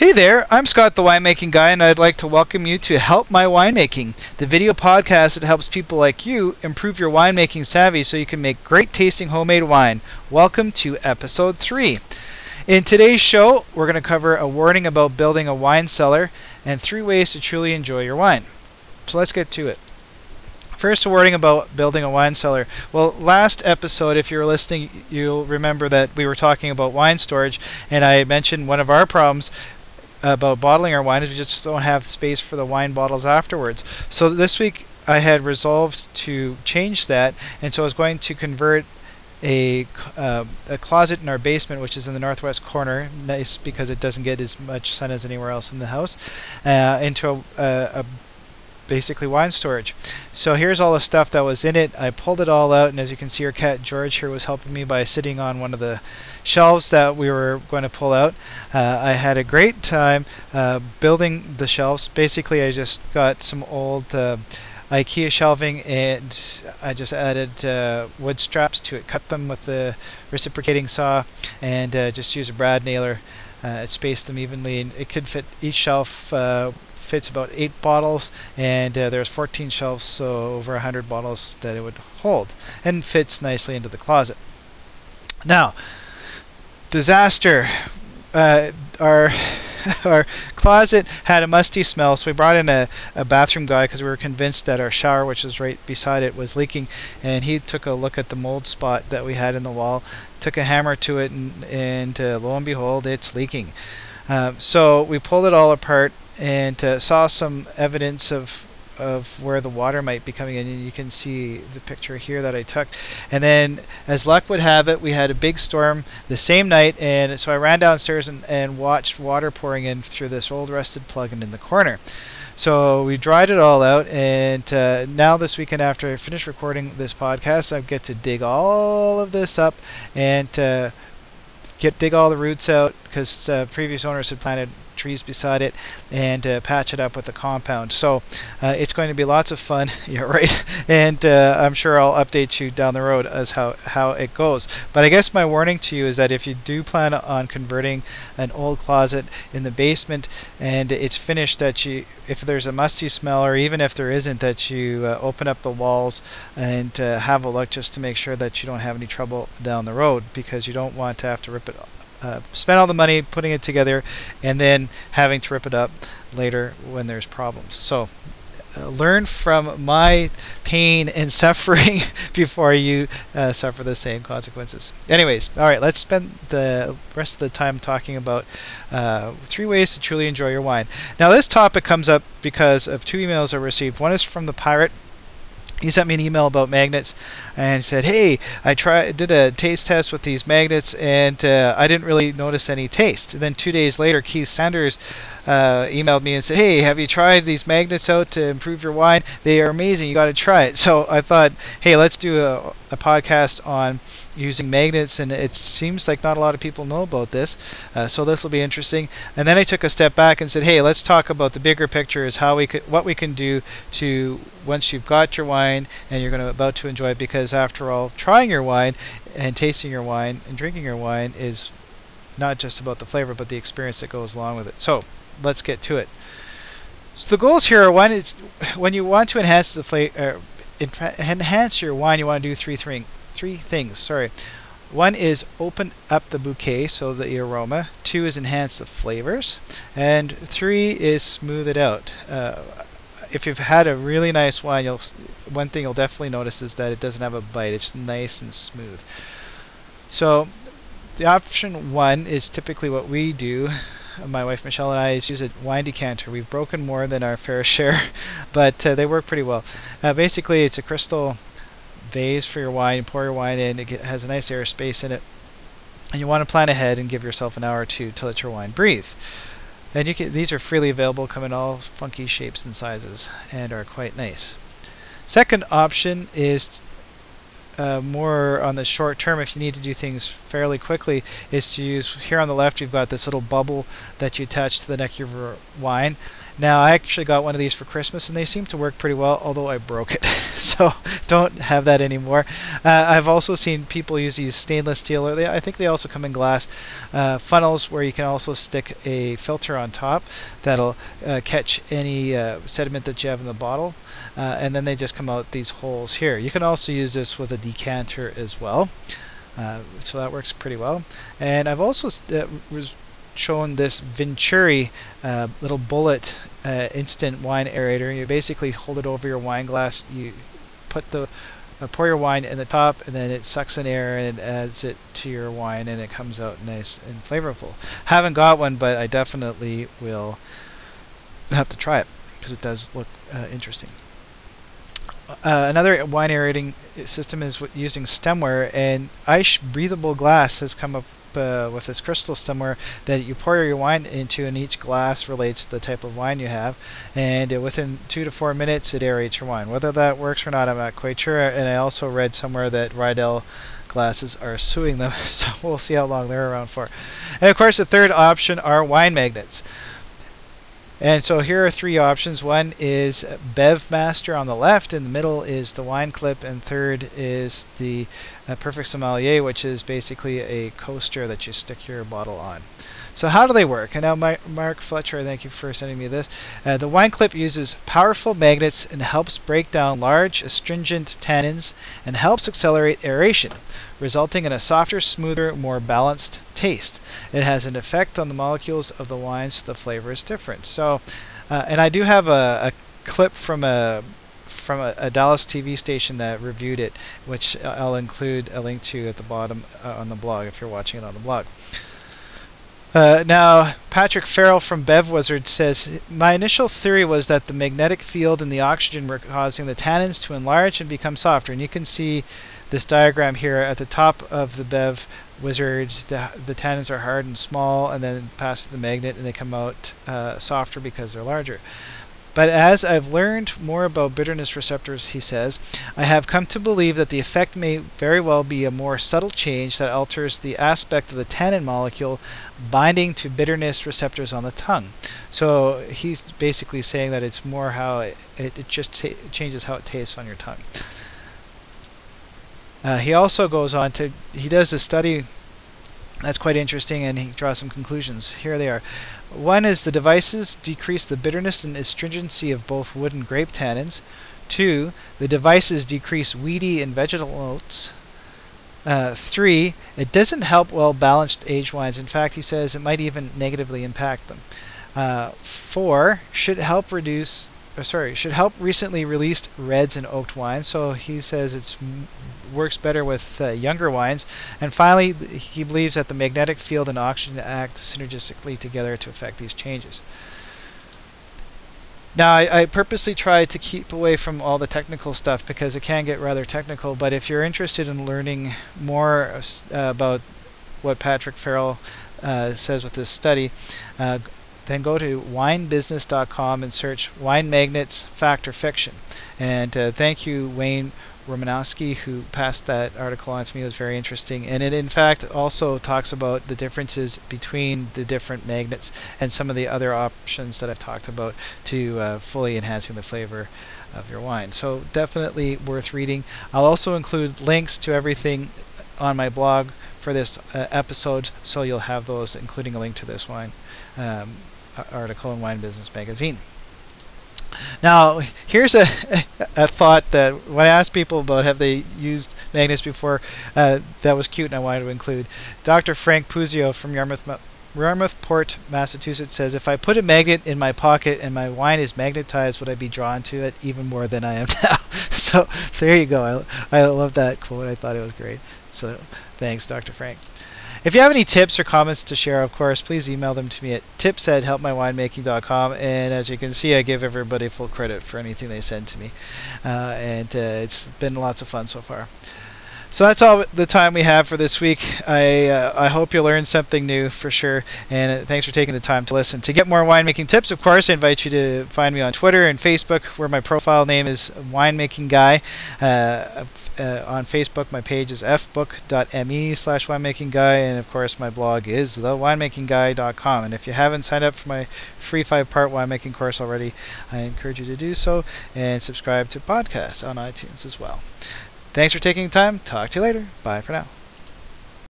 Hey there, I'm Scott the Winemaking Guy, and I'd like to welcome you to Help My Winemaking, the video podcast that helps people like you improve your winemaking savvy so you can make great tasting homemade wine. Welcome to episode 3. In today's show, we're going to cover a warning about building a wine cellar and 3 ways to truly enjoy your wine. So let's get to it. First, a warning about building a wine cellar. Well, last episode, if you're listening, you'll remember that we were talking about wine storage, and I mentioned one of our problems about bottling our wine is we just don't have space for the wine bottles afterwards. So this week I had resolved to change that, and so I was going to convert a closet in our basement, which is in the northwest corner, nice because it doesn't get as much sun as anywhere else in the house, into a basically wine storage. So here's all the stuff that was in it. I pulled it all out, and as you can see, our cat George here was helping me by sitting on one of the shelves that we were going to pull out. I had a great time building the shelves. Basically, I just got some old IKEA shelving, and I just added wood straps to it, cut them with the reciprocating saw, and just use a brad nailer, space them evenly, and it could fit each shelf. Fits about 8 bottles, and there's 14 shelves, so over 100 bottles that it would hold, and fits nicely into the closet. Now, disaster. Our closet had a musty smell, so we brought in a bathroom guy because we were convinced that our shower, which was right beside it, was leaking, and he took a look at the mold spot that we had in the wall, took a hammer to it, and lo and behold, it's leaking. So we pulled it all apart and saw some evidence of where the water might be coming in, and you can see the picture here that I took. And then, as luck would have it, we had a big storm the same night, and so I ran downstairs and watched water pouring in through this old rusted plug-in in the corner. So we dried it all out, and now this weekend after I finish recording this podcast, I get to dig all of this up and dig all the roots out, because previous owners had planted trees beside it, and patch it up with a compound. So it's going to be lots of fun. Yeah, right. And I'm sure I'll update you down the road as how it goes. But I guess my warning to you is that if you do plan on converting an old closet in the basement and it's finished, that if there's a musty smell, or even if there isn't, that you open up the walls and have a look just to make sure that you don't have any trouble down the road, because you don't want to have to rip it spend all the money putting it together and then having to rip it up later when there's problems. So learn from my pain and suffering before you suffer the same consequences. Anyways, all right, let's spend the rest of the time talking about 3 ways to truly enjoy your wine. Now, this topic comes up because of 2 emails I received. One is from the Pirate. He sent me an email about magnets and said, "Hey, I did a taste test with these magnets, and I didn't really notice any taste." And then 2 days later, Keith Sanders emailed me and said, "Hey, have you tried these magnets out to improve your wine? They are amazing. You got to try it." So I thought, hey, let's do a podcast on using magnets, and it seems like not a lot of people know about this, so this will be interesting. And then I took a step back and said, hey, let's talk about the bigger picture, is what we can do to, once you've got your wine and you're about to enjoy it, because after all, trying your wine and tasting your wine and drinking your wine is not just about the flavor, but the experience that goes along with it. So let's get to it. So the goals here are, one is, when you want to enhance the flavor, enhance your wine, you want to do three things. One is open up the bouquet, so the aroma. 2 is enhance the flavors, and 3 is smooth it out. If you've had a really nice wine, one thing you'll definitely notice is that it doesn't have a bite. It's nice and smooth. So the option 1 is typically what we do. My wife Michelle and I use a wine decanter. We've broken more than our fair share, but they work pretty well. Basically, it's a crystal vase for your wine. You pour your wine in. It has a nice air space in it, and you want to plan ahead and give yourself an hour or 2 to let your wine breathe. And these are freely available, come in all funky shapes and sizes, and are quite nice. Second option is more on the short term, if you need to do things fairly quickly, is to use, here on the left you've got this little bubble that you attach to the neck of your wine. Now, I actually got one of these for Christmas, and they seem to work pretty well, although I broke it. so don't have that anymore. I've also seen people use these stainless steel, or I think they also come in glass, funnels where you can also stick a filter on top that'll catch any sediment that you have in the bottle, and then they just come out these holes here. You can also use this with a decanter as well. So that works pretty well. And I've also shown this Venturi little bullet instant wine aerator. You basically hold it over your wine glass, you put the pour your wine in the top, and then it sucks in air and it adds it to your wine, and it comes out nice and flavorful. Haven't got one, but I definitely will have to try it because it does look interesting. Another wine aerating system is using stemware, and Aish breathable glass has come up with this crystal stemware that you pour your wine into, and each glass relates to the type of wine you have, and within 2 to 4 minutes it aerates your wine. Whether that works or not, I'm not quite sure, and I also read somewhere that Riedel glasses are suing them, so we'll see how long they're around for. And of course the third option are wine magnets. And so here are 3 options. One is BevMaster on the left, in the middle is the Wine Clip, and third is the Perfect Sommelier, which is basically a coaster that you stick your bottle on. So how do they work? And now Mark Fletcher, thank you for sending me this. The Wine Clip uses powerful magnets and helps break down large astringent tannins and helps accelerate aeration, resulting in a softer, smoother, more balanced taste. It has an effect on the molecules of the wine, so the flavor is different. So, and I do have a clip from a Dallas TV station that reviewed it, which I'll include a link to at the bottom on the blog if you're watching it on the blog. Now, Patrick Farrell from BevWizard says, my initial theory was that the magnetic field and the oxygen were causing the tannins to enlarge and become softer. And you can see this diagram here at the top of the BevWizard. The tannins are hard and small, and then pass the magnet and they come out softer because they're larger. But as I've learned more about bitterness receptors, he says, I have come to believe that the effect may very well be a more subtle change that alters the aspect of the tannin molecule binding to bitterness receptors on the tongue. So he's basically saying that it's more how it just changes how it tastes on your tongue. He also goes on to, he does a study that's quite interesting, and he draws some conclusions. Here they are. One is the devices decrease the bitterness and astringency of both wood and grape tannins. 2, the devices decrease weedy and vegetal notes. 3, it doesn't help well-balanced aged wines. In fact, he says it might even negatively impact them. 4, should help recently released reds and oaked wines. So he says it works better with younger wines. And finally, he believes that the magnetic field and oxygen act synergistically together to affect these changes. Now, I purposely try to keep away from all the technical stuff because it can get rather technical, but if you're interested in learning more about what Patrick Farrell says with this study, then go to winebusiness.com and search Wine Magnets, Fact or Fiction. And thank you, Wayne Romanowski, who passed that article on to me. It was very interesting. And it, in fact, also talks about the differences between the different magnets and some of the other options that I've talked about to fully enhancing the flavor of your wine. So definitely worth reading. I'll also include links to everything on my blog for this episode, so you'll have those, including a link to this wine article in Wine Business Magazine. Now, here's a thought that when I asked people about have they used magnets before, that was cute and I wanted to include. Dr. Frank Puzio from Yarmouthport, Massachusetts says, if I put a magnet in my pocket and my wine is magnetized, would I be drawn to it even more than I am now? So there you go. I love that quote. I thought it was great. So thanks, Dr. Frank. If you have any tips or comments to share, of course, please email them to me at tips@helpmywinemaking.com. And as you can see, I give everybody full credit for anything they send to me. And it's been lots of fun so far. So that's all the time we have for this week. I hope you learned something new for sure, and thanks for taking the time to listen. To get more winemaking tips, of course, I invite you to find me on Twitter and Facebook, where my profile name is Winemaking Guy. On Facebook, my page is fbook.me/winemaking guy, and of course, my blog is thewinemaking.guy.com. And if you haven't signed up for my free 5-part winemaking course already, I encourage you to do so, and subscribe to podcasts on iTunes as well. Thanks for taking the time. Talk to you later. Bye for now.